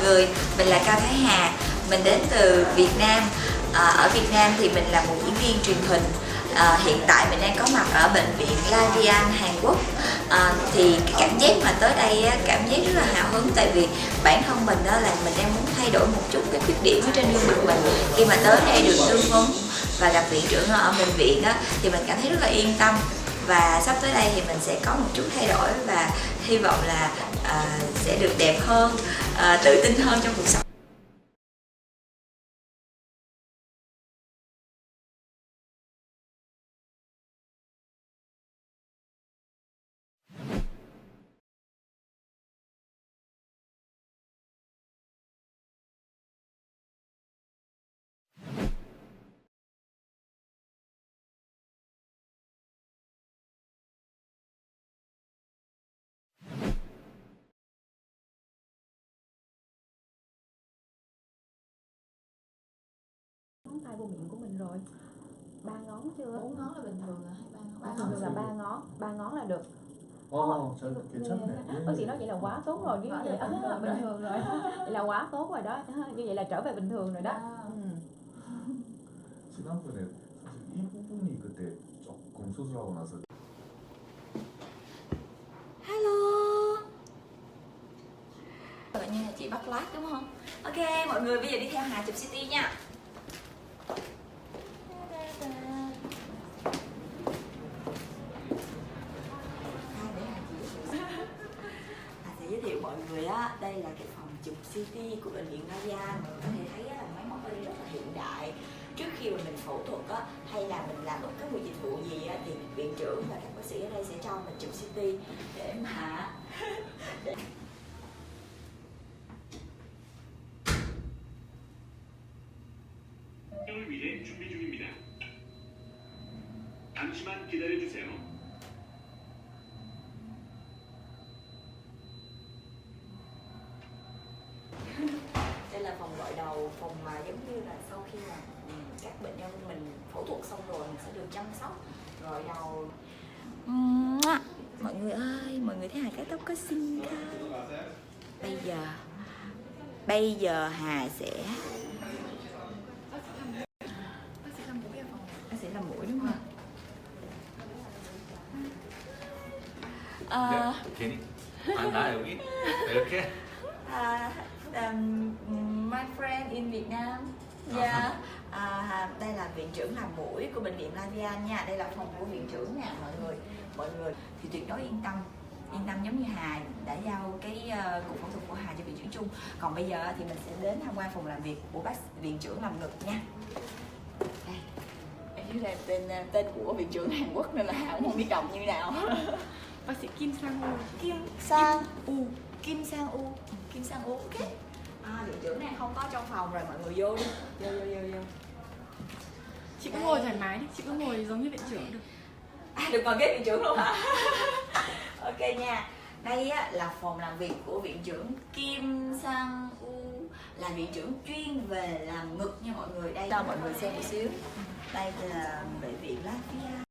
người, mình là Cao Thái Hà, mình đến từ Việt Nam. Ở Việt Nam thì mình là một diễn viên truyền hình. Hiện tại mình đang có mặt ở bệnh viện Lavian Hàn Quốc. Thì cái cảm giác mà tới đây cảm giác rất là hào hứng, tại vì bản thân mình đó là mình đang muốn thay đổi một chút cái khuyết điểm ở trên gương mặt mình. Khi mà tới đây được tư vấn và gặp viện trưởng ở bệnh viện thì mình cảm thấy rất là yên tâm, và sắp tới đây thì mình sẽ có một chút thay đổi và hy vọng là sẽ được đẹp hơn, tự tin hơn trong cuộc sống. Ngón tay vô miệng của mình rồi. 3 ngón chưa? 4 ngón là bình thường hay 3 ngón? 3 ngón là 3 ngón là được. 잘 괜찮네. Bác sĩ nói vậy là quá tốt rồi, như vậy bình thường rồi. Vậy là quá tốt rồi đó. Như vậy là trở về bình thường rồi đó. 지난번에 사실 이 부분이 그때 조금 수술하고 나서 Hello. Gọi như là chị bắt lát đúng không? Ok, mọi người bây giờ đi theo Hà chụp CT nha. Hà sẽ giới thiệu mọi người đây là cái phòng chụp CT của bệnh viện Lavian. Có thể thấy là máy móc ở đây rất là hiện đại. Trước khi mà mình phẫu thuật hay là mình làm bất cứ một dịch vụ gì thì viện trưởng và các bác sĩ ở đây sẽ cho mình chụp CT để mà 을 위해 준비 중입니다. 잠시만 기다려 주세요. Đây là phòng gội đầu, phòng mà giống như là sau khi mà các bệnh nhân mình phẫu thuật xong rồi mình sẽ được chăm sóc gội đầu. Mọi người ơi, mọi người thấy Hà cái tóc có xinh không? Bây giờ Hà sẽ bác sĩ làm mũi đúng không? 괜히 나 여기 이렇게 My friend in Vietnam. Yeah. Đây là viện trưởng làm mũi của bệnh viện Lavian nha. Đây là phòng của viện trưởng nè mọi người thì tuyệt đối yên tâm giống như Hà đã giao cái cuộc phẫu thuật của Hà cho viện trưởng Trung. Còn bây giờ thì mình sẽ đến tham quan phòng làm việc của bác viện trưởng làm ngực nha. Đây. Dưới đây tên của viện trưởng Hàn Quốc nên là Hà cũng không biết đọc như nào. Bác sĩ Kim Sang U. Kim Sang U. Ok. Viện trưởng này không có trong phòng rồi, mọi người vô đi. Vô. Chị cứ ngồi thoải mái đi, chị cứ ngồi giống như viện trưởng được. Được ngồi ghế viện trưởng luôn hả? Ok nha. Đây là phòng làm việc của viện trưởng Kim Sang U, là viện trưởng chuyên về làm ngực nha mọi người. Đây cho mọi người xem một xíu. Đây là bệnh viện Lavian.